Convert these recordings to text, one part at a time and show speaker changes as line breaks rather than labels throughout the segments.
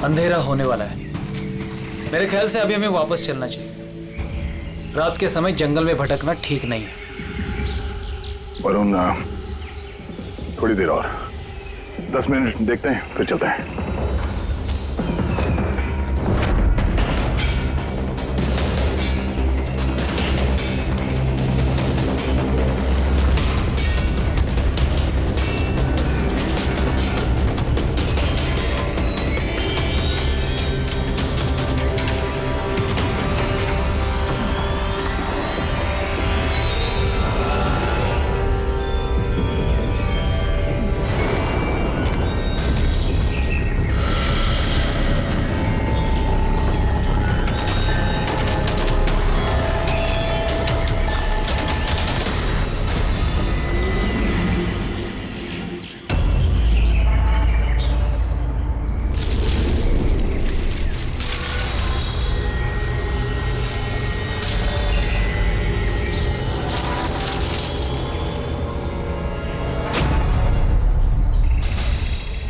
अंधेरा होने वाला है। मेरे ख्याल से अभी हमें वापस चलना चाहिए। रात के समय जंगल में भटकना ठीक नहीं है।
वरुण, थोड़ी देर और 10 मिनट देखते हैं, फिर चलते हैं।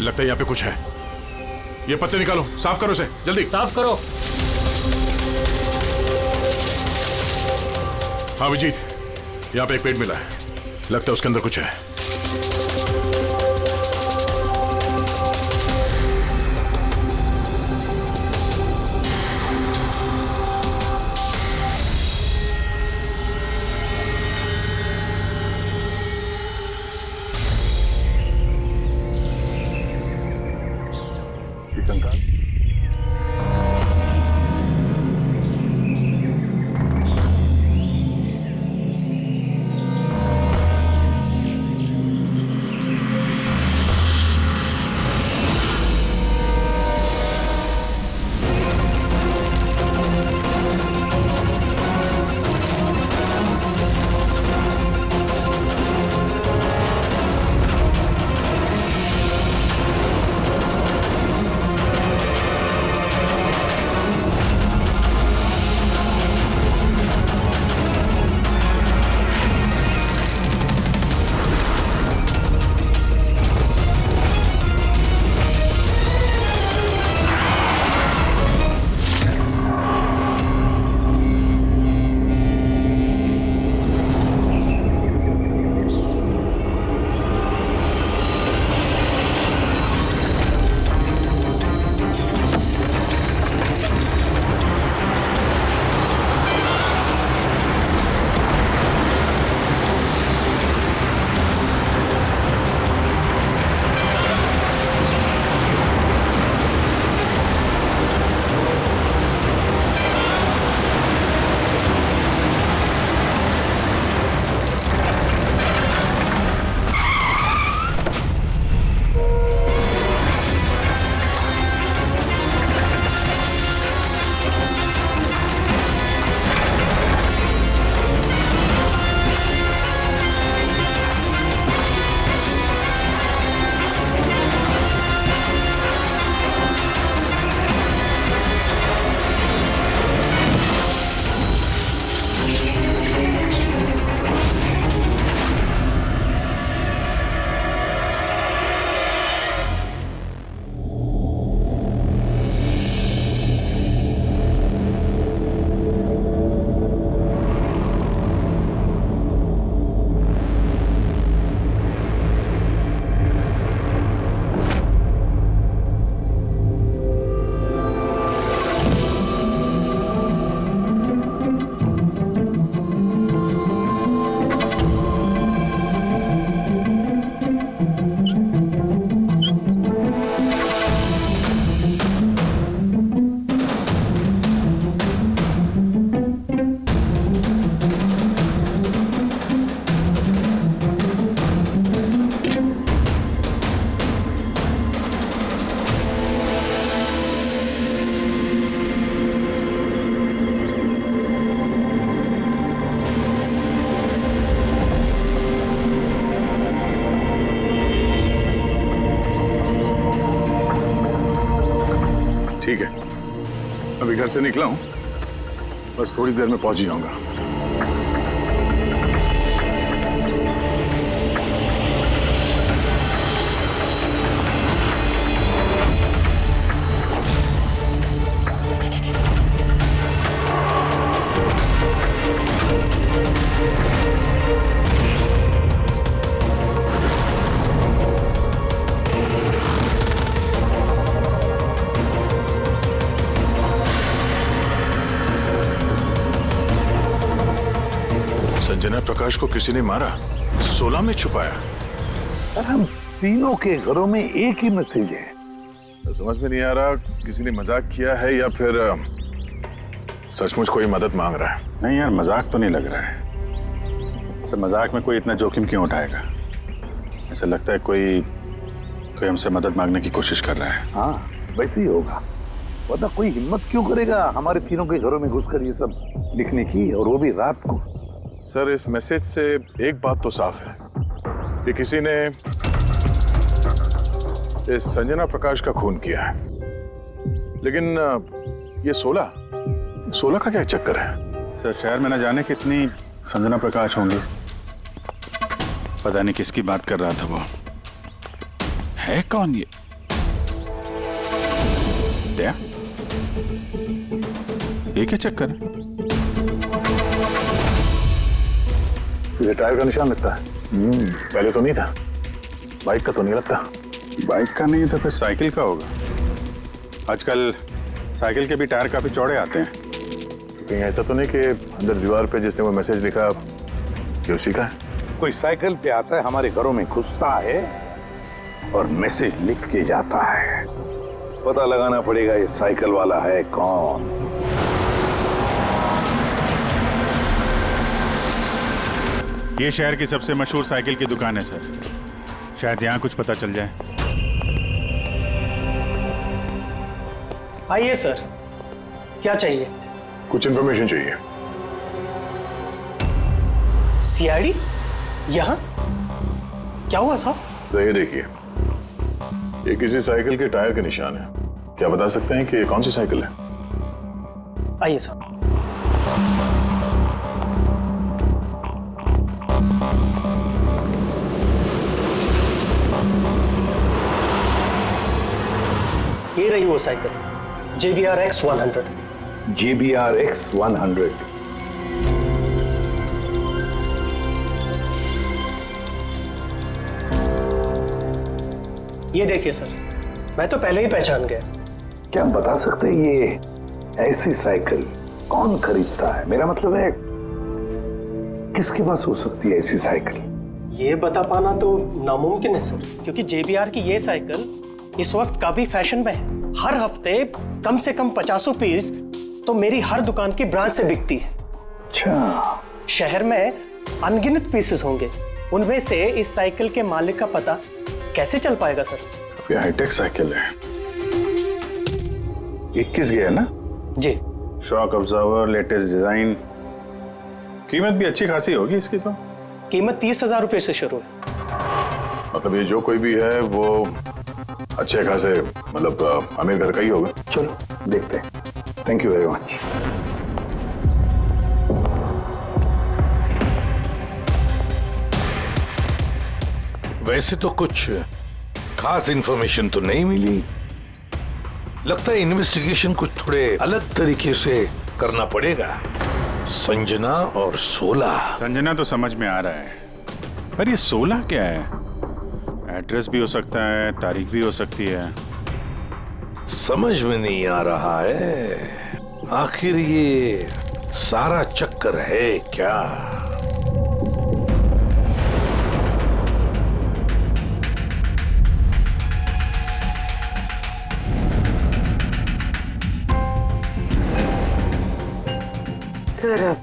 लगता है यहाँ पे कुछ है। ये पत्ते निकालो, साफ करो इसे, जल्दी
साफ करो।
हाँ विजीत, यहाँ पे एक पेड़ मिला है, लगता है उसके अंदर कुछ है।
ठीक है, अभी घर से निकला हूं, बस थोड़ी देर में पहुंच ही जाऊंगा।
प्रकाश को किसी ने मारा, 16 में छुपाया।
सर हम तीनों के घरों में एक ही मैसेज है। समझ में नहीं आ रहा किसी ने मजाक किया है या फिर सचमुच कोई मदद मांग रहा है।
नहीं यार, मजाक तो नहीं लग रहा है। सर मजाक में कोई इतना जोखिम क्यों उठाएगा? ऐसा लगता है कोई हमसे मदद मांगने की कोशिश कर रहा है।
हाँ वैसे ही होगा, वरना कोई हिम्मत क्यों करेगा हमारे तीनों के घरों में घुसकर ये सब लिखने की, और वो भी रात को।
सर इस मैसेज से एक बात तो साफ है कि किसी ने इस संजना प्रकाश का खून किया है। लेकिन ये 16 का क्या चक्कर है?
सर शहर में न जाने कितनी संजना प्रकाश होंगी, पता नहीं किसकी बात कर रहा था वो। है कौन ये? ये क्या चक्कर है?
ये टायर का निशान लगता है। पहले तो नहीं था। बाइक का तो नहीं लगता।
बाइक का नहीं तो फिर साइकिल का होगा। आजकल साइकिल के भी टायर काफी चौड़े आते हैं।
कहीं ऐसा तो नहीं कि अंदर दीवार पे जिसने वो मैसेज लिखा कि उसी का है?
कोई साइकिल पे आता है, हमारे घरों में घुसता है और मैसेज लिख के जाता है। पता लगाना पड़ेगा ये साइकिल वाला है कौन।
ये शहर की सबसे मशहूर साइकिल की दुकान है सर, शायद यहाँ कुछ पता चल जाए।
आइए सर, क्या चाहिए?
कुछ इन्फॉर्मेशन चाहिए।
सीआईडी यहाँ? क्या हुआ साहब?
तो ये देखिए, ये किसी साइकिल के टायर के निशान है। क्या बता सकते हैं कि ये कौन सी साइकिल है?
आइए सर। ये रही वो cycle, JBR X100।
JBR X100।
ये देखिए सर, मैं तो पहले ही पहचान गया।
क्या आप बता सकते हैं ये ऐसी साइकिल कौन खरीदता है? मेरा मतलब है किसके पास हो सकती है ऐसी साइकिल?
ये बता पाना तो नामुमकिन है सर, क्योंकि JBR की ये साइकिल इस वक्त काफी फैशन में है। हर हफ्ते कम से कम 50 पीस तो मेरी हर दुकान की ब्रांच से बिकती है।
अच्छा,
शहर में अनगिनत पीसेस होंगे, उनमें से इस साइकिल के मालिक का पता कैसे चल पाएगा सर?
ये हाईटेक साइकिल है, 21 गियर ना?
जी।
शॉक ऑब्जर्वर, लेटेस्ट डिजाइन, कीमत भी अच्छी खासी होगी इसकी तो।
कीमत 30,000 रुपए से शुरू है।
मतलब ये जो कोई भी है वो अच्छे खासे मतलब अमीर घर का ही होगा।
चलो देखते हैं। Thank you very much.
वैसे तो कुछ खास इंफॉर्मेशन तो नहीं मिली। लगता है इन्वेस्टिगेशन कुछ थोड़े अलग तरीके से करना पड़ेगा। संजना और 16।
संजना तो समझ में आ रहा है, पर ये 16 क्या है? एड्रेस भी हो सकता है, तारीख भी हो सकती है।
समझ में नहीं आ रहा है आखिर ये सारा चक्कर है क्या?
सर,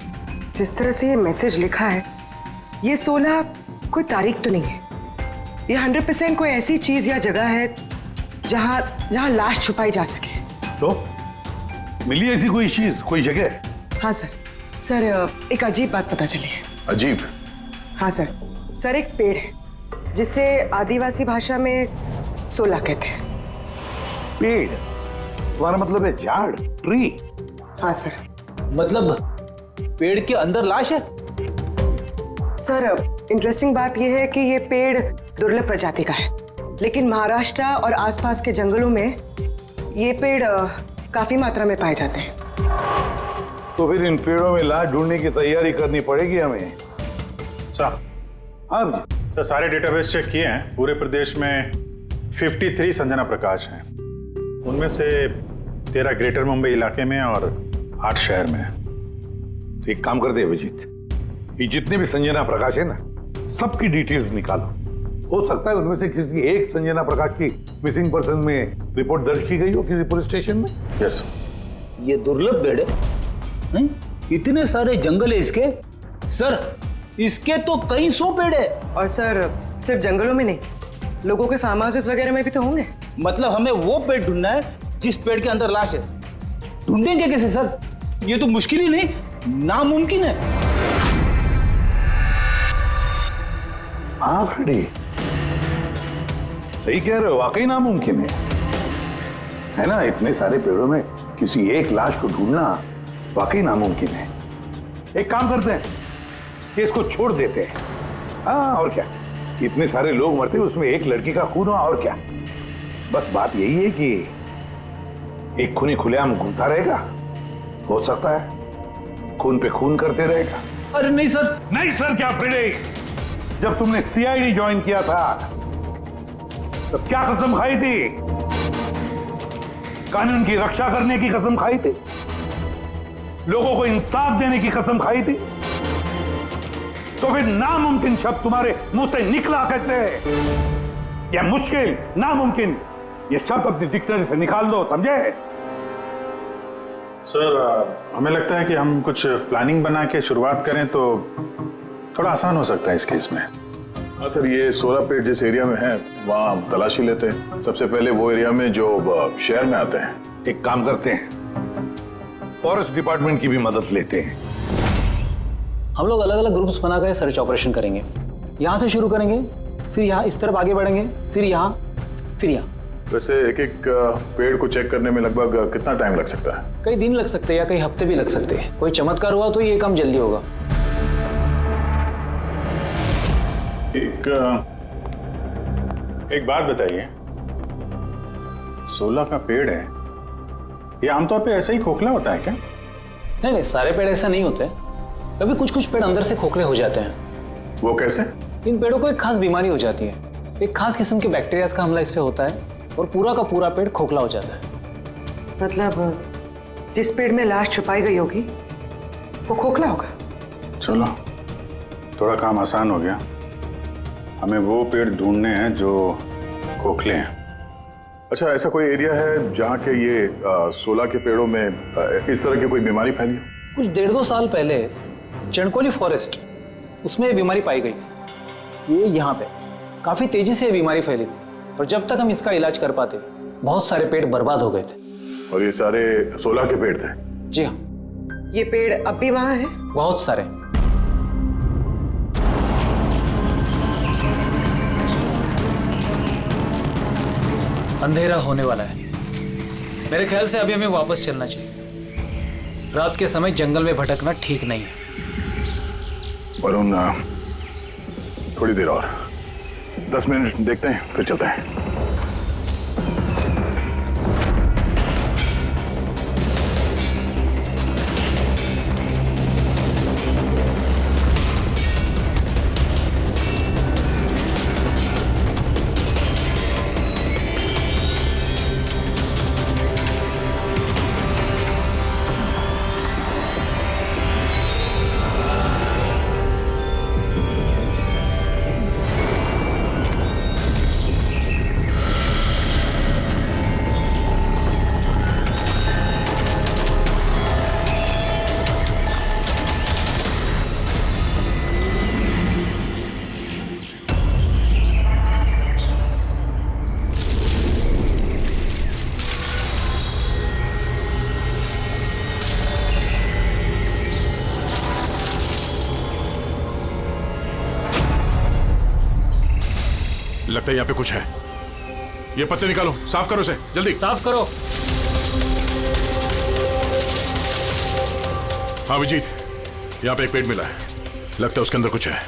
जिस तरह से ये मैसेज लिखा है, ये 16 कोई तारीख तो नहीं है। ये 100% कोई ऐसी चीज या जगह है जहां लाश छुपाई जा सके।
तो मिली ऐसी कोई चीज, कोई जगह?
हाँ सर। सर, एक अजीब बात पता चली है।
अजीब?
हाँ सर, एक पेड़ है जिसे आदिवासी भाषा में 16 कहते हैं।
पेड़? तुम्हारा मतलब है झाड़, ट्री?
हाँ सर।
मतलब पेड़ के अंदर लाश है?
सर, इंटरेस्टिंग बात यह है कि ये पेड़ दुर्लभ प्रजाति का है, लेकिन महाराष्ट्र और आसपास के जंगलों में ये पेड़ काफी मात्रा में पाए जाते हैं।
तो फिर इन पेड़ों में लाश ढूंढने की तैयारी करनी पड़ेगी हमें।
साहब,
हाँ
सर सारे डेटाबेस चेक किए हैं। पूरे प्रदेश में 53 संजना प्रकाश हैं। उनमें से 13 ग्रेटर मुंबई इलाके में और 8 शहर में।
तो एक काम करते हैं अभिजीत, ये जितने भी संजना प्रकाश है ना, सबकी डिटेल्स निकालो। हो सकता है उनमें से किसी एक संजना प्रकाश की मिसिंग पर्सन में रिपोर्ट दर्ज की गई हो किसी पुलिस स्टेशन में।
यस।
ये दुर्लभ पेड़ है, इतने सारे जंगल है इसके। सर इसके तो कई 100 पेड़ है।
और सर सिर्फ जंगलों में नहीं, लोगों के फार्म हाउसेस वगैरह में भी तो होंगे।
मतलब हमें वो पेड़ ढूंढना है जिस पेड़ के अंदर लाश है। ढूंढेंगे कैसे सर? ये तो मुश्किल ही नहीं, नामुमकिन है।
हाँ फ्रेडी, सही कह रहे हो, वाकई नामुमकिन है ना? इतने सारे पेड़ों में किसी एक लाश को ढूंढना वाकई नामुमकिन है। एक काम करते हैं, केस को छोड़ देते हैं। हाँ और क्या, इतने सारे लोग मरते उसमें एक लड़की का खून हुआ, और क्या। बस बात यही है कि एक खूनी खुलेआम घूमता रहेगा, हो सकता है खून पे खून करते रहेगा।
अरे नहीं सर।
नहीं सर क्या फ्रेडी, जब तुमने सीआईडी ज्वाइन किया था तब क्या कसम खाई थी? कानून की रक्षा करने की कसम खाई थी, लोगों को इंसाफ देने की कसम खाई थी। तो फिर नामुमकिन शब्द तुम्हारे मुंह से निकला कैसे? या मुश्किल, नामुमकिन, ये शब्द अपनी डिक्शनरी से निकाल दो, समझे?
सर हमें लगता है कि हम कुछ प्लानिंग बना के शुरुआत करें तो थोड़ा आसान हो सकता है इस केस में।
हाँ सर, ये 16 पेड़ जिस एरिया में है वहाँ तलाशी लेते हैं। सबसे पहले वो एरिया में जो शहर में आते हैं।
एक काम करते हैं, फॉरेस्ट डिपार्टमेंट की भी मदद लेते हैं।
हम लोग अलग अलग ग्रुप्स बनाकर सर्च ऑपरेशन करेंगे। यहाँ से शुरू करेंगे, फिर यहाँ इस तरफ आगे बढ़ेंगे, फिर यहाँ, फिर यहाँ।
वैसे एक एक पेड़ को चेक करने में लगभग कितना टाइम लग सकता है?
कई दिन लग सकते हैं या कई हफ्ते भी लग सकते हैं। कोई चमत्कार हुआ तो ये काम जल्दी होगा।
एक बात बताइए, 16 का पेड़ है, ये आमतौर पे ऐसे ही खोखला होता है क्या?
नहीं नहीं, सारे पेड़ ऐसे नहीं होते। कभी कुछ कुछ पेड़ अंदर से खोखले हो जाते हैं।
वो कैसे?
इन पेड़ों को एक खास बीमारी हो जाती है। एक खास किस्म के बैक्टीरियाज का हमला इस पे होता है और पूरा का पूरा पेड़ खोखला हो जाता है।
मतलब जिस पेड़ में लाश छुपाई गई होगी वो खोखला होगा।
चलो थोड़ा काम आसान हो गया। हमें वो पेड़ ढूंढने हैं जो खोखले हैं।
अच्छा, ऐसा कोई एरिया है जहाँ के ये 16 के पेड़ों में इस तरह की कोई बीमारी फैली?
कुछ 1.5-2 साल पहले चणकोली फॉरेस्ट, उसमें ये बीमारी पाई गई। ये यहाँ पे काफ़ी तेजी से ये बीमारी फैली थी और जब तक हम इसका इलाज कर पाते बहुत सारे पेड़ बर्बाद हो गए थे।
और ये सारे 16 के पेड़ थे?
जी हाँ।
ये पेड़ अब भी वहाँ है?
बहुत सारे। अंधेरा होने वाला है। मेरे ख्याल से अभी हमें वापस चलना चाहिए। रात के समय जंगल में भटकना ठीक नहीं है।
वरुण, थोड़ी देर और 10 मिनट देखते हैं, फिर चलते हैं।
लगता है यहाँ पे कुछ है। ये पत्ते निकालो, साफ करो इसे, जल्दी
साफ करो।
हाँ विजीत, यहाँ पे एक पेड़ मिला है, लगता है उसके अंदर कुछ है।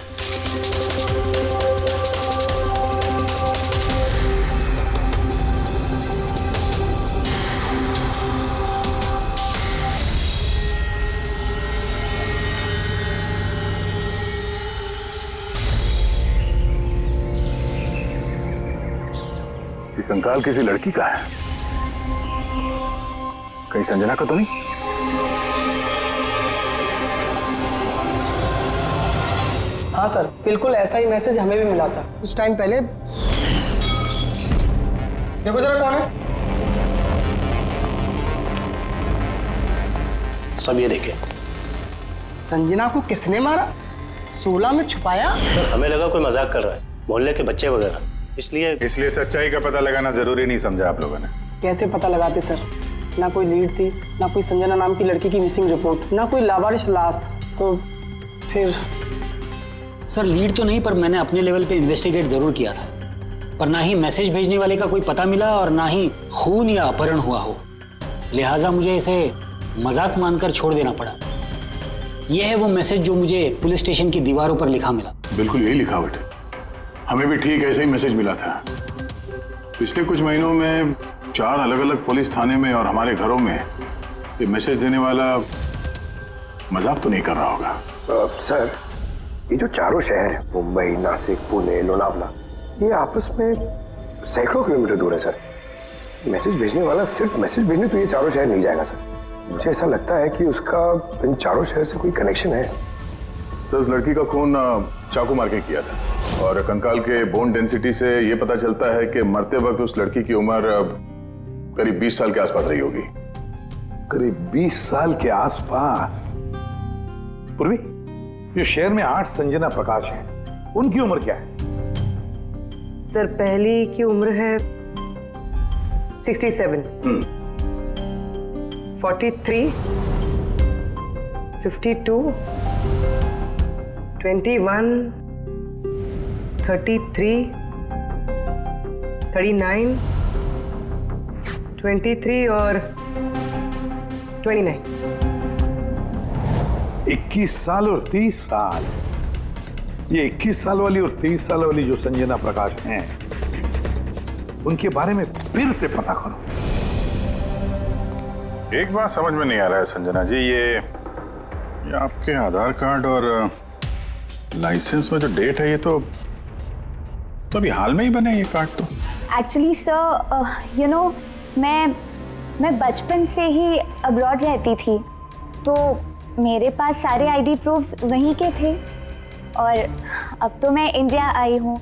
ये कंकाल किसी लड़की का है, कहीं संजना का तो नहीं?
हाँ सर, बिल्कुल ऐसा ही मैसेज हमें भी मिला था कुछ टाइम पहले। देखो जरा कौन है।
सब ये देखिए।
संजना को किसने मारा? 16 में छुपाया?
सर हमें लगा कोई मजाक कर रहा है, मोहल्ले के बच्चे वगैरह, इसलिए
सच्चाई का पता लगाना जरूरी नहीं समझा आप लोगों ने?
कैसे पता लगाते सर? ना कोई लीड थी, ना कोई संजना नाम की लड़की की मिसिंग रिपोर्ट, ना कोई लावारिश लाश, तो फिर
सर लीड तो नहीं, पर मैंने अपने लेवल पे इन्वेस्टिगेट जरूर किया था, पर ना ही मैसेज भेजने वाले का कोई पता मिला और ना ही खून या अपहरण हुआ हो, लिहाजा मुझे इसे मजाक मानकर छोड़ देना पड़ा। यह है वो मैसेज जो मुझे पुलिस स्टेशन की दीवारों पर लिखा मिला।
बिल्कुल यही लिखावट है, हमें भी ठीक ऐसे ही मैसेज मिला था। पिछले कुछ महीनों में 4 अलग अलग पुलिस थाने में और हमारे घरों में ये मैसेज देने वाला मजाक तो नहीं कर रहा होगा।
सर, ये जो चारों शहर मुंबई, नासिक, पुणे, लोनावला, ये आपस में सैकड़ों किलोमीटर दूर है सर। मैसेज भेजने वाला सिर्फ मैसेज भेजने तो ये चारों शहर नहीं जाएगा सर। मुझे ऐसा लगता है कि उसका इन चारों शहर से कोई कनेक्शन है।
सर उस लड़की का खून चाकू मार के किया था और कंकाल के बोन डेंसिटी से ये पता चलता है कि मरते वक्त उस लड़की की उम्र करीब 20 साल के आसपास रही होगी।
करीब 20 साल के आसपास। पूर्वी, जो शहर में 8 संजना प्रकाश हैं, उनकी उम्र क्या है?
सर पहली की उम्र है 67, 43, 52, 21, 33, 39, 23 और 29।
21 साल और 30 साल। ये 21 साल वाली और 30 साल वाली जो संजना प्रकाश हैं, उनके बारे में फिर से पता करो।
एक बात समझ में नहीं आ रहा है संजना जी, ये आपके आधार कार्ड और लाइसेंस में जो डेट है ये तो अभी हाल में ही बने ये कार्ड तो।
एक्चुअली सर यू नो मैं बचपन से ही अब्रॉड रहती थी, तो मेरे पास सारे आईडी प्रूफ्स वहीं के थे और अब तो मैं इंडिया आई हूँ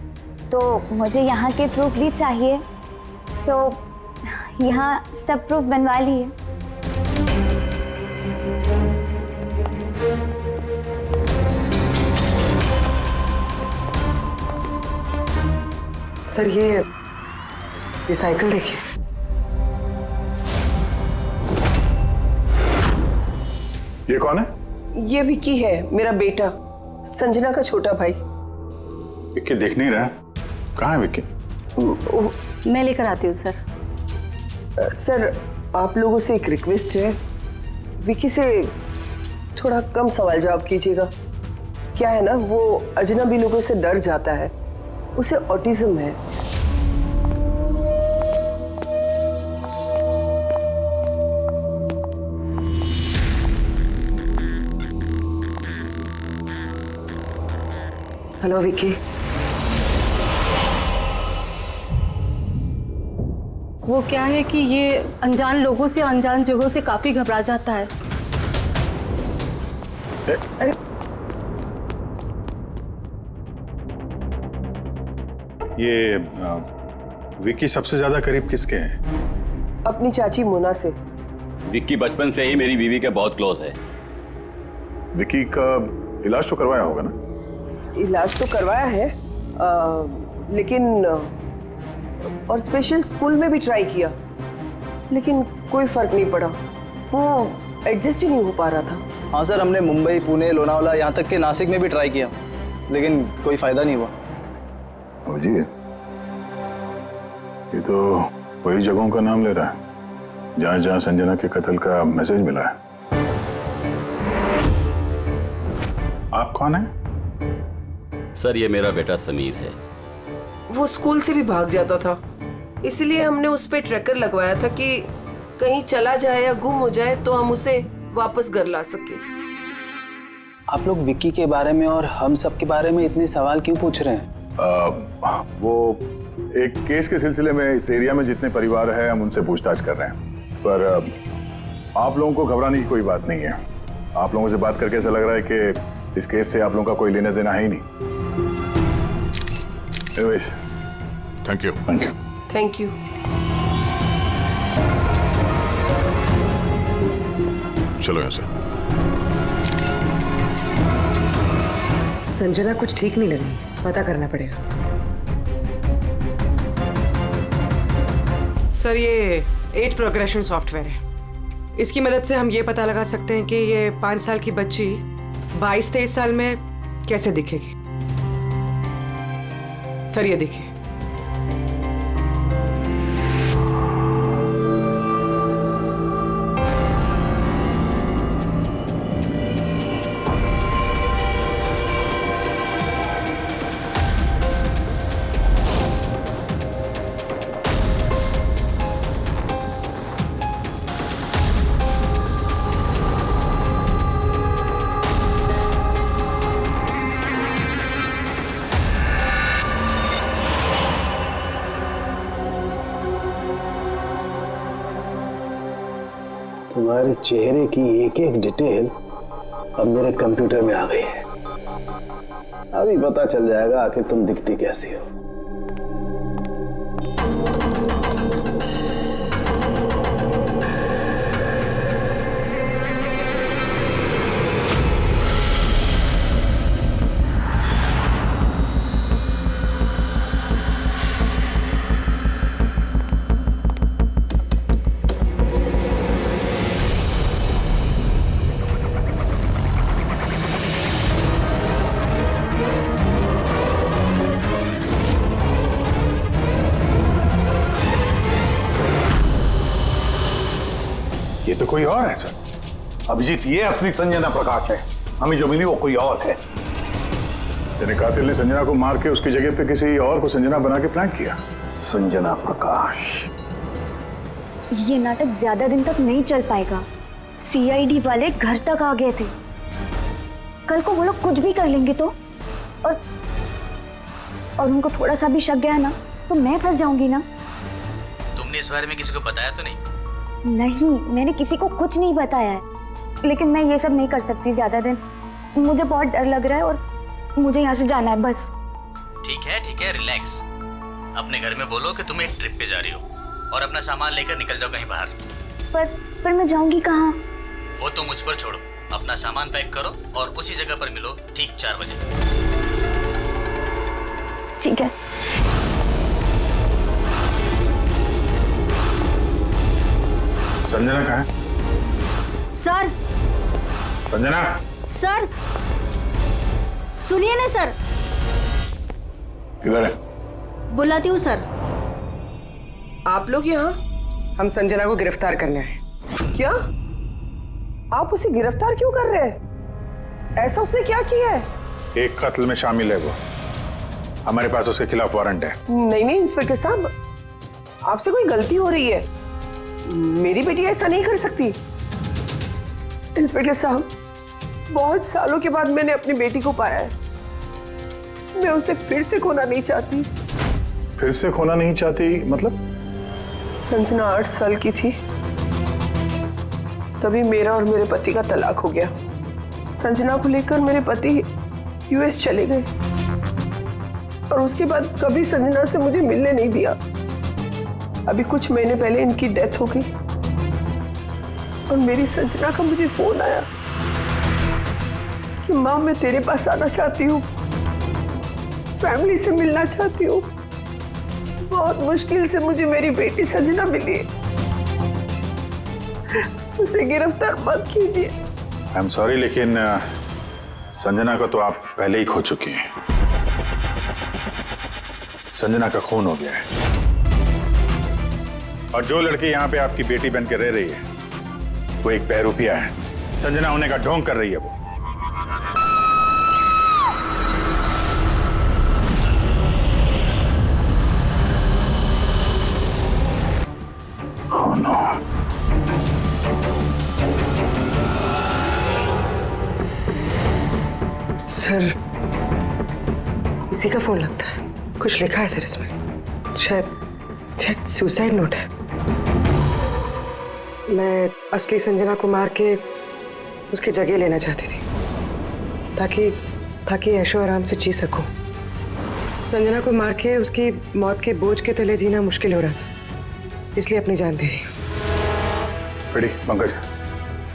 तो मुझे यहाँ के प्रूफ भी चाहिए, सो यहाँ सब प्रूफ बनवा लिए।
सर ये साइकिल देखिए।
ये कौन है?
ये विक्की है, मेरा बेटा, संजना का छोटा भाई।
विक्की देख नहीं रहा, कहाँ है विक्की?
मैं लेकर आती हूँ सर।
सर आप लोगों से एक रिक्वेस्ट है, विक्की से थोड़ा कम सवाल जवाब कीजिएगा। क्या है ना, वो अजनबी लोगों से डर जाता है, उसे ऑटिज्म है। हेलो विक्की।
वो क्या है कि ये अनजान लोगों से, अनजान जगहों से काफी घबरा जाता है।
अरे
ये विक्की सबसे ज्यादा करीब किसके हैं?
अपनी चाची मोना से।
विक्की बचपन से ही मेरी बीवी के बहुत क्लोज है।
विक्की का इलाज तो करवाया होगा ना?
इलाज तो करवाया है, लेकिन और स्पेशल स्कूल में भी ट्राई किया, लेकिन कोई फर्क नहीं पड़ा, वो एडजस्ट ही नहीं हो पा रहा था।
हाँ सर, हमने मुंबई, पुणे, लोनावला, यहाँ तक के नासिक में भी ट्राई किया, लेकिन कोई फायदा नहीं हुआ।
जी, ये तो वही जगहों का नाम ले रहा है जहाँ जहाँ संजना के कत्ल का मैसेज मिला है।
आप कौन हैं?
सर ये मेरा बेटा समीर है।
वो स्कूल से भी भाग जाता था, इसलिए हमने उस पे ट्रैकर लगवाया था कि कहीं चला जाए या गुम हो जाए तो हम उसे वापस घर ला सके।
आप लोग विक्की के बारे में और हम सब के बारे में इतने सवाल क्यों पूछ रहे हैं?
वो एक केस के सिलसिले में इस एरिया में जितने परिवार हैं हम उनसे पूछताछ कर रहे हैं, पर आप लोगों को घबराने की कोई बात नहीं है। आप लोगों से बात करके ऐसा लग रहा है कि इस केस से आप लोगों का कोई लेना देना है ही नहीं। Devesh,
thank you.
Thank you.
Thank you.
चलो यहाँ से।
संजना कुछ ठीक नहीं लग रही, पता करना पड़ेगा। सर, ये एज प्रोग्रेशन सॉफ्टवेयर है। इसकी मदद से हम ये पता लगा सकते हैं कि ये 5 साल की बच्ची 22-23 साल में कैसे दिखेगी। सर, ये देखिए।
तुम्हारे चेहरे की एक एक डिटेल अब मेरे कंप्यूटर में आ गई है। अभी पता चल जाएगा आखिर तुम दिखती कैसी हो।
ये तो कोई और है सर। अभिजीत, ये असली संजना प्रकाश है। हमें जो मिली वो कोई और है।
तेरे कातिल ने संजना को मार के उसकी जगह पे किसी और को संजना बना के प्लान किया।
संजना प्रकाश।
ये नाटक ज्यादा दिन तक नहीं चल पाएगा। सीआईडी वाले घर तक आ गए थे। कल को वो लोग कुछ भी कर लेंगे तो, और उनको थोड़ा सा भी शक गया ना तो मैं फंस जाऊंगी ना।
तुमने इस बारे में किसी को बताया तो नहीं?
नहीं, मैंने किसी को कुछ नहीं बताया है, लेकिन मैं ये सब नहीं कर सकती ज्यादा दिन। मुझे बहुत डर लग रहा है और मुझे यहाँ से जाना है बस।
ठीक है, रिलैक्स। अपने घर में बोलो कि तुम एक ट्रिप पे जा रही हो और अपना सामान लेकर निकल जाओ कहीं बाहर।
पर मैं जाऊंगी कहाँ?
वो तो मुझ पर छोड़ो। अपना सामान पैक करो और उसी जगह पर मिलो ठीक 4 बजे।
ठीक है।
संजना कहाँ है?
सर।
संजना।
सर, सुनिए ना सर।
किधर है?
बुलाती हूँ सर।
आप लोग यहाँ? हम संजना को गिरफ्तार करने आए।
क्या? आप उसे गिरफ्तार क्यों कर रहे हैं? ऐसा उसने क्या किया है?
एक कत्ल में शामिल है वो। हमारे पास उसके खिलाफ वारंट है।
नहीं इंस्पेक्टर साहब, आपसे कोई गलती हो रही है। मेरी बेटी ऐसा नहीं कर सकती। इंस्पेक्टर साहब, बहुत सालों के बाद मैंने अपनी बेटी को पाया है। मैं उसे फिर से खोना नहीं चाहती।
फिर से खोना नहीं चाहती मतलब?
संजना 8 साल की थी, तभी मेरा और मेरे पति का तलाक हो गया। संजना को लेकर मेरे पति यूएस चले गए और उसके बाद कभी संजना से मुझे मिलने नहीं दिया। अभी कुछ महीने पहले इनकी डेथ हो गई और मेरी संजना का मुझे फोन आया कि माँ, मैं तेरे पास आना चाहती हूँ, फैमिली से मिलना चाहती हूँ। बहुत मुश्किल से मुझे मेरी बेटी संजना मिली है। उसे गिरफ्तार मत कीजिए।
आई एम सॉरी, लेकिन संजना को तो आप पहले ही खो चुकी हैं। संजना का खून हो गया है और जो लड़की यहाँ पे आपकी बेटी बन के रह रही है वो एक बहरूपिया है। संजना होने का ढोंग कर रही है वो। Oh no.
सर, इसी का फोन लगता है। कुछ लिखा है सर इसमें। शायद सुसाइड नोट है। मैं असली संजना को मार के उसकी जगह लेना चाहती थी ताकि ऐशो आराम से जी सकूं। संजना को मार के उसकी मौत के बोझ के तले जीना मुश्किल हो रहा था, इसलिए अपनी जान दे रही हूँ।
बेटी पंकज,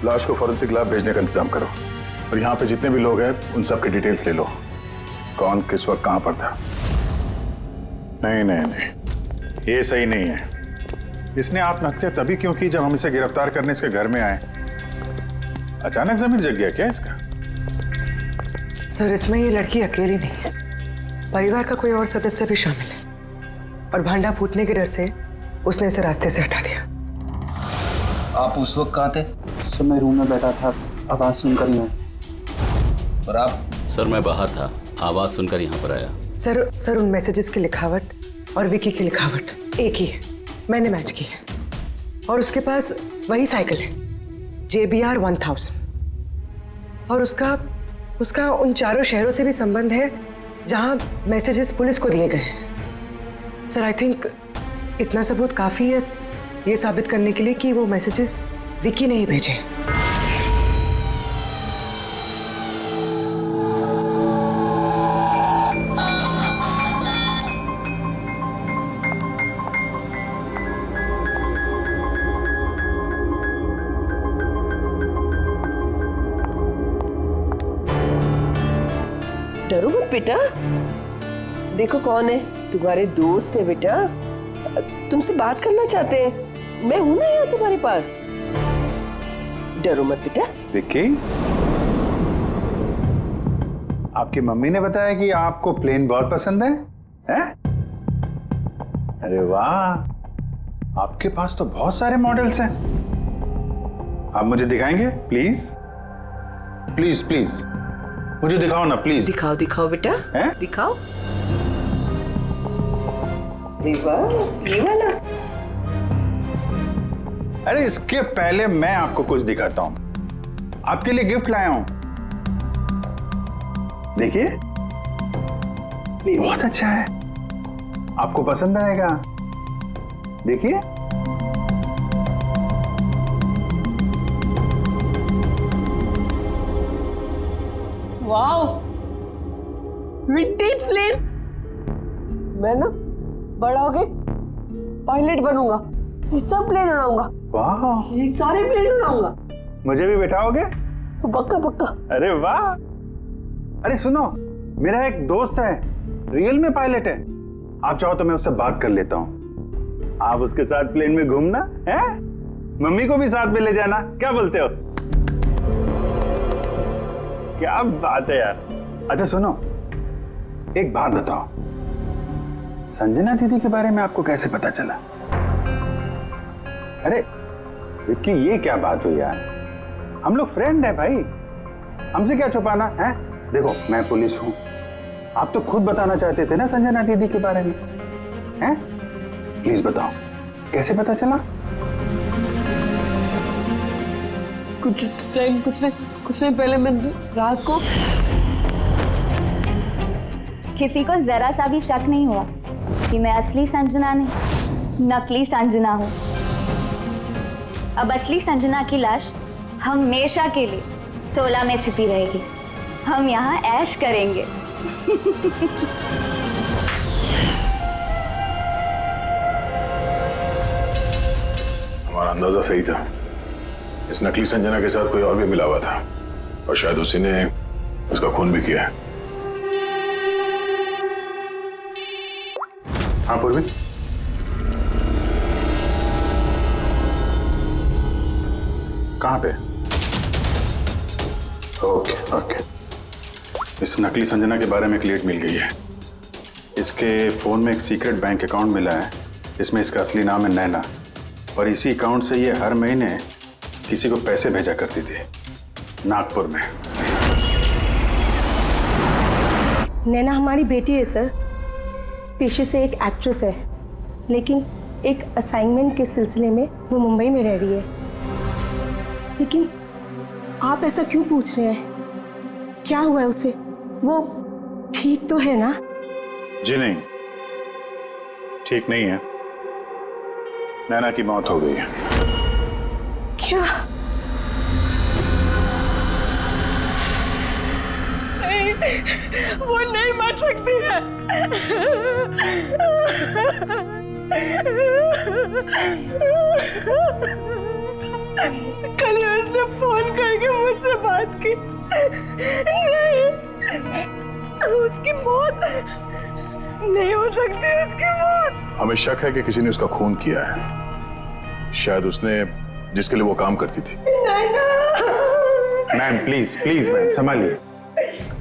लाश को फॉरेंसिक लैब भेजने का इंतजाम करो और यहाँ पे जितने भी लोग हैं उन सब की डिटेल्स ले लो, कौन किस वक्त कहाँ पर था। नहीं नहीं नहीं, ये सही नहीं है। इसने आत्महत्या तभी क्यों की जब हम इसे गिरफ्तार करने इसके घर में आए। अचानक जमीन जग गया क्या इसका?
सर, इसमें ये लड़की अकेली नहीं है, परिवार का कोई और सदस्य भी शामिल है और भांडा फूटने के डर से उसने इसे रास्ते से हटा दिया।
आप उस वक्त कहाँ थे?
सर मैं रूम में बैठा था, आवाज सुनकर ही।
और आप?
सर मैं बाहर था, आवाज सुनकर यहाँ पर आया।
सर उन मैसेजेस की लिखावट और विकी की लिखावट एक ही है, मैंने मैच की है। और उसके पास वही साइकिल है JBR 1000 और उसका उन चारों शहरों से भी संबंध है जहां मैसेजेस पुलिस को दिए गए हैं। सर आई थिंक इतना सबूत काफी है ये साबित करने के लिए कि वो मैसेजेस विकी ने ही भेजे।
डरो मत बेटा, देखो कौन है, तुम्हारे दोस्त है बेटा, तुमसे बात करना चाहते हैं। मैं हूं ना यहाँ तुम्हारे पास, डरो मत बेटा।
विक्की, आपकी मम्मी ने बताया कि आपको प्लेन बहुत पसंद है, हैं? अरे वाह, आपके पास तो बहुत सारे मॉडल्स हैं। आप मुझे दिखाएंगे प्लीज? प्लीज प्लीज मुझे दिखाओ ना प्लीज।
दिखाओ दिखाओ बेटा,
हैं?
दिखाओ। ये वाला।
अरे इसके पहले मैं आपको कुछ दिखाता हूं। आपके लिए गिफ्ट लाया हूं, देखिए, बहुत अच्छा है, आपको पसंद आएगा। देखिए,
वाओ, विंटेज प्लेन। मैं ना बड़ा होके पायलट बनूंगा, ये सब प्लेन उड़ाऊंगा।
वाह,
ये सारे प्लेन उड़ाऊंगा।
मुझे भी बैठाओगे?
पक्का पक्का।
अरे वाह। अरे सुनो, मेरा एक दोस्त है, रियल में पायलट है, आप चाहो तो मैं उससे बात कर लेता हूँ। आप उसके साथ प्लेन में घूमना है, मम्मी को भी साथ में ले जाना, क्या बोलते हो? क्या बात है यार। अच्छा सुनो, एक बात बताओ, संजना दीदी के बारे में आपको कैसे पता चला? अरे विक्की, ये क्या बात हुई यार, हम लोग फ्रेंड है भाई, हमसे क्या छुपाना है? देखो मैं पुलिस हूं, आप तो खुद बताना चाहते थे ना संजना दीदी के बारे में, हैं? प्लीज बताओ, कैसे पता चला?
कुछ टाइम पहले मैं रात को।
किसी को जरा सा भी शक नहीं हुआ कि मैं असली संजना नहीं, नकली संजना हूँ। अब असली संजना की लाश हमेशा के लिए 16 में छिपी रहेगी। हम यहाँ ऐश करेंगे।
हमारा अंदाजा सही था, इस नकली संजना के साथ कोई और भी मिला हुआ था और शायद उसी ने उसका खून भी किया है। हाँ पूर्वी, कहाँ पे? ओके ओके, इस नकली संजना के बारे में एक लीड मिल गई है। इसके फोन में एक सीक्रेट बैंक अकाउंट मिला है, इसमें इसका असली नाम है नैना, और इसी अकाउंट से ये हर महीने किसी को पैसे भेजा करती थी नागपुर में।
नैना हमारी बेटी है सर, पेशे से एक एक्ट्रेस है, लेकिन एक असाइनमेंट के सिलसिले में वो मुंबई में रह रही है। लेकिन आप ऐसा क्यों पूछ रहे हैं? क्या हुआ है उसे? वो ठीक तो है ना?
जी नहीं, ठीक नहीं है, नैना की मौत हो गई है।
क्या?
नहीं, वो नहीं मर सकती है। कल उसने फोन करके मुझसे बात की। नहीं, उसकी मौत नहीं हो सकती, उसकी मौत।
हमें शक है कि किसी ने उसका खून किया है, शायद उसने जिसके लिए वो काम करती थी।
मैम प्लीज प्लीज मैम संभालिए।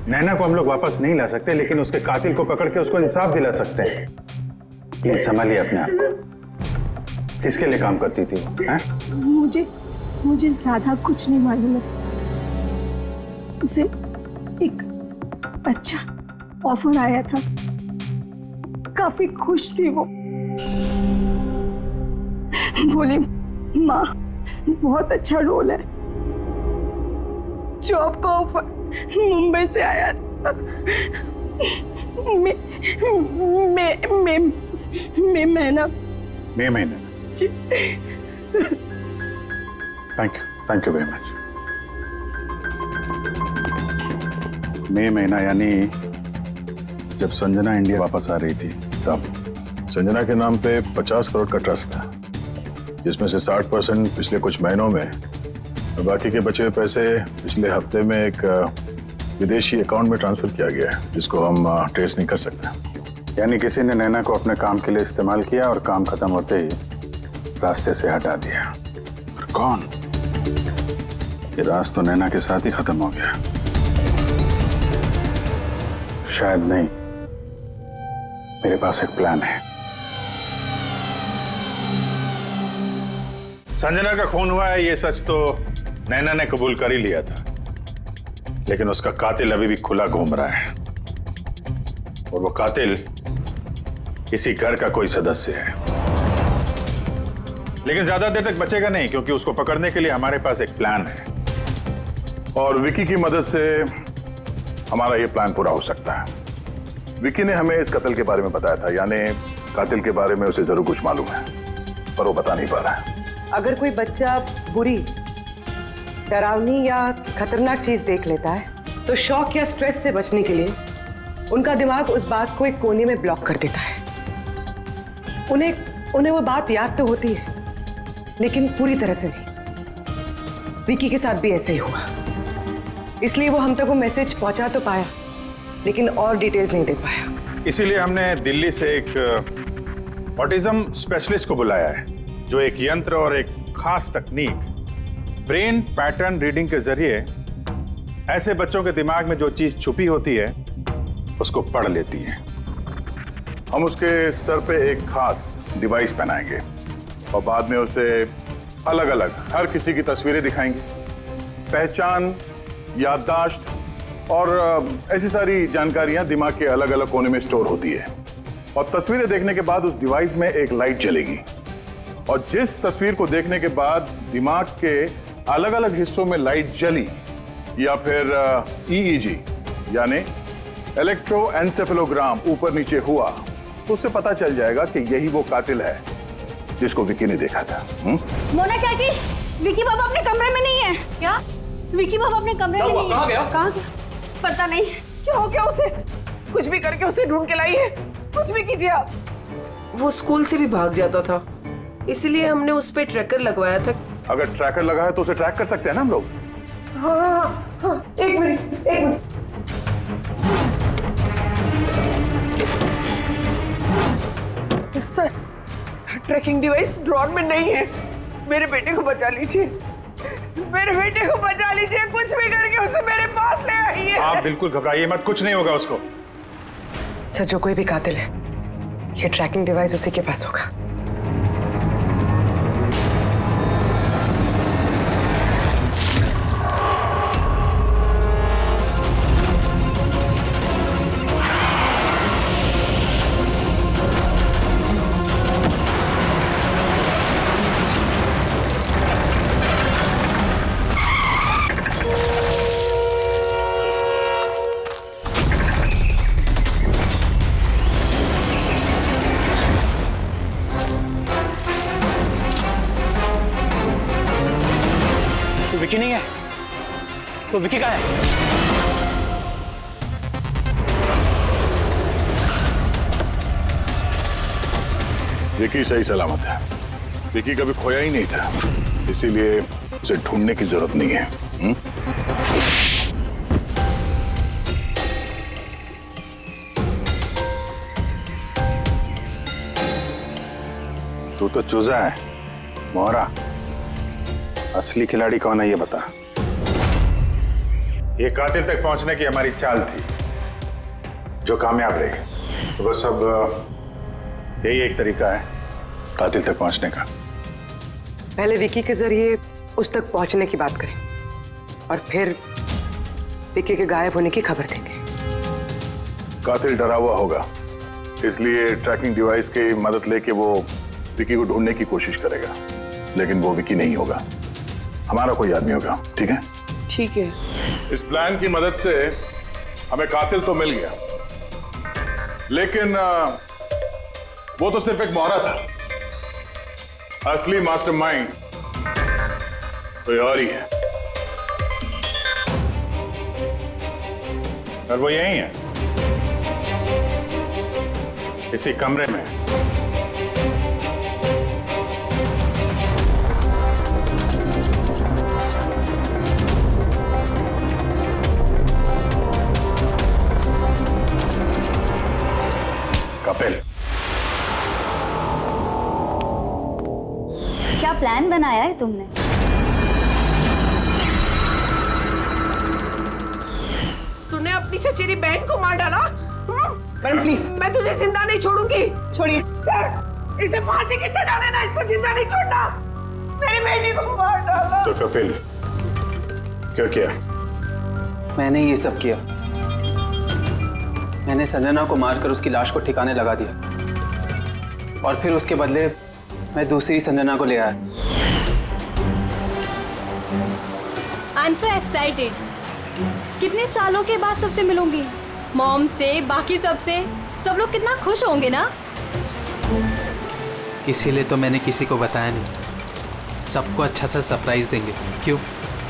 नैना को हम लोग वापस नहीं ला सकते, लेकिन उसके कातिल को पकड़ के उसको इंसाफ दिला सकते हैं। प्लीज संभालिए अपने आप को। किसके लिए काम करती थी वो? हैं?
मुझे ज्यादा कुछ नहीं मालूम है। उसे एक अच्छा ऑफर आया था, काफी खुश थी वो। बोली माँ बहुत अच्छा रोल है। जॉब का ऑफर मुंबई से आया था।
महीना। Thank you very much. महीना यानी जब संजना इंडिया वापस आ रही थी तब।
संजना के नाम पे 50 करोड़ का ट्रस्ट था, जिसमें से 60% पिछले कुछ महीनों में और बाकी के बचे हुए पैसे पिछले हफ्ते में एक विदेशी अकाउंट में ट्रांसफर किया गया है, जिसको हम ट्रेस नहीं कर सकते।
यानी किसी ने नैना को अपने काम के लिए इस्तेमाल किया और काम खत्म होते ही रास्ते से हटा दिया। और कौन? ये राज तो नैना के साथ ही खत्म हो गया। शायद नहीं, मेरे पास एक प्लान है।
संजना का खून हुआ है ये सच तो नैना ने कबूल कर ही लिया था, लेकिन उसका कातिल अभी भी खुला घूम रहा है, और वो कातिल इसी घर का कोई सदस्य है। लेकिन ज्यादा देर तक बचेगा नहीं, क्योंकि उसको पकड़ने के लिए हमारे पास एक प्लान है,
और विकी की मदद से हमारा ये प्लान पूरा हो सकता है। विकी ने हमें इस कत्ल के बारे में बताया था, यानी कातिल के बारे में उसे जरूर कुछ मालूम है, पर वो बता नहीं पा रहा है।
अगर कोई बच्चा बुरी, डरावनी या खतरनाक चीज देख लेता है तो शॉक या स्ट्रेस से बचने के लिए उनका दिमाग उस बात को एक कोने में ब्लॉक कर देता है। उन्हें वो बात याद तो होती है, लेकिन पूरी तरह से नहीं। विकी के साथ भी ऐसे ही हुआ, इसलिए वो हम तक वो मैसेज पहुंचा तो पाया, लेकिन और डिटेल्स नहीं दे पाया।
इसीलिए हमने दिल्ली से एक ऑटिज्म स्पेशलिस्ट को बुलाया है, जो एक यंत्र और एक खास तकनीक ब्रेन पैटर्न रीडिंग के जरिए ऐसे बच्चों के दिमाग में जो चीज छुपी होती है उसको पढ़ लेती है।
हम उसके सर पे एक खास डिवाइस पहनाएंगे और बाद में उसे अलग अलग हर किसी की तस्वीरें दिखाएंगे। पहचान, याददाश्त और ऐसी सारी जानकारियां दिमाग के अलग अलग कोने में स्टोर होती है, और तस्वीरें देखने के बाद उस डिवाइस में एक लाइट जलेगी, और जिस तस्वीर को देखने के बाद दिमाग के अलग अलग हिस्सों में लाइट जली या फिर EEG यानी इलेक्ट्रोएन्सेफेलोग्राम ऊपर नीचे हुआ, तो उससे पता चल जाएगा कि यही वो कातिल है जिसको विकी ने देखा था।
मोना चाची, विकी बाबा अपने कमरे में नहीं है। क्या? विकी बाबा अपने कमरे में नहीं है।
कहाँ गया?
कहाँ गया? पता नहीं।
क्या हो गया उसे? कुछ भी करके उसे ढूंढ के लाई है, कुछ भी कीजिए आप। वो स्कूल से भी भाग जाता था, इसलिए हमने उस पे ट्रैकर लगवाया था।
अगर ट्रैकर लगा है तो उसे ट्रैक कर सकते हैं ना हम लोग।
हाँ, एक minute. Sir, tracking device drawer में नहीं है। मेरे बेटे को बचा लीजिए, मेरे बेटे को बचा लीजिए, कुछ भी करके उसे मेरे पास ले आइए।
आप बिल्कुल घबराइए मत, कुछ नहीं होगा उसको।
सर, जो कोई भी कातिल है, ये ट्रैकिंग डिवाइस उसी के पास होगा।
विकी नहीं है तो विकी कहाँ है?
विकी सही सलामत है। विकी कभी खोया ही नहीं था, इसीलिए उसे ढूंढने की जरूरत नहीं है। तू तो चूजा है मोहरा, असली खिलाड़ी कौन है ये बता।
ये कातिल तक पहुंचने की हमारी चाल थी जो कामयाब रही। तो बस अब यही एक तरीका है कातिल तक पहुंचने का।
पहले विकी के जरिए उस तक पहुंचने की बात करें और फिर विकी के गायब होने की खबर देंगे।
कातिल डरा हुआ होगा, इसलिए ट्रैकिंग डिवाइस की मदद लेके वो विकी को ढूंढने की कोशिश करेगा, लेकिन वो विकी नहीं होगा, हमारा कोई आदमी होगा। ठीक है?
ठीक है।
इस प्लान की मदद से हमें कातिल तो मिल गया, लेकिन वो तो सिर्फ एक मोहरा था। असली मास्टरमाइंड कोई और ही है,
और वो यही है, इसी कमरे में।
कपिल,
क्या प्लान बनाया है तुमने?
तूने अपनी चचेरी बहन को मार डाला?
मैडम प्लीज,
मैं तुझे जिंदा नहीं छोड़ूंगी।
छोड़िए
सर, इसे फांसी की सजा देना, इसको जिंदा नहीं छोड़ना। मेरी बेटी को मार डाला।
तो कपिल क्या किया?
मैंने ये सब किया। मैंने संजना को मारकर उसकी लाश को ठिकाने लगा दिया और फिर उसके बदले मैं दूसरी संजना को ले आया।
I am so excited. कितने सालों के बाद सबसे मिलूंगी, मॉम से, बाकी सबसे। सब लोग कितना खुश होंगे ना।
इसीलिए तो मैंने किसी को बताया नहीं। सबको अच्छा सा सरप्राइज देंगे। क्यों?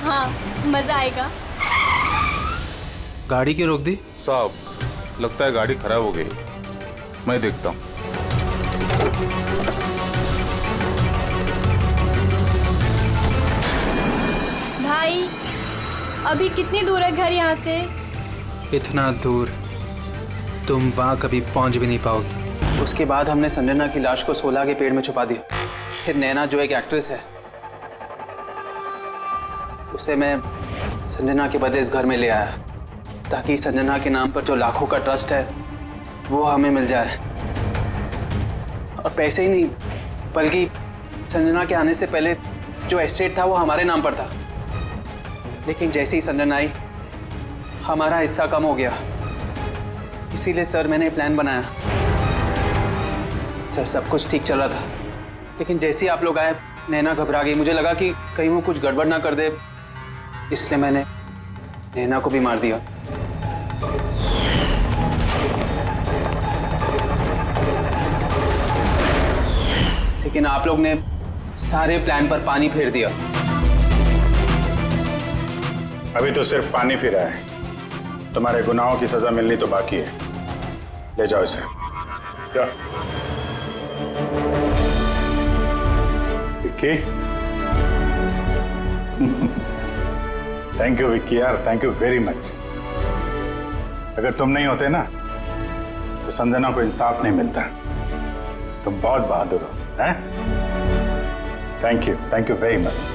हाँ, मजा आएगा।
गाड़ी क्यों रोक दी?
साहब, लगता है गाड़ी खराब हो गई, मैं देखता हूँ।
भाई, अभी कितनी दूर है घर यहाँ से?
इतना दूर तुम वहाँ कभी पहुँच भी नहीं पाओगी। उसके बाद हमने संजना की लाश को 16 के पेड़ में छुपा दिया। फिर नैना जो एक एक्ट्रेस है, उसे मैं संजना के बदले इस घर में ले आया ताकि संजना के नाम पर जो लाखों का ट्रस्ट है वो हमें मिल जाए। और पैसे ही नहीं, बल्कि संजना के आने से पहले जो एस्टेट था वो हमारे नाम पर था। लेकिन जैसे ही संजना आई, हमारा हिस्सा कम हो गया। इसीलिए सर मैंने प्लान बनाया। सर सब कुछ ठीक चल रहा था, लेकिन जैसे ही आप लोग आए, नैना घबरा गई। मुझे लगा कि कहीं वो कुछ गड़बड़ ना कर दे, इसलिए मैंने नैना को भी मार दिया। लेकिन आप लोग ने सारे प्लान पर पानी फेर दिया।
अभी तो सिर्फ पानी फिरा है, तुम्हारे गुनाहों की सजा मिलनी तो बाकी है। ले जाओ इसे। क्या? विक्की? थैंक यू विक्की यार, थैंक यू वेरी मच। अगर तुम नहीं होते ना तो संजना को इंसाफ नहीं मिलता। तुम बहुत बहादुर हो, हैं? Thank you very much.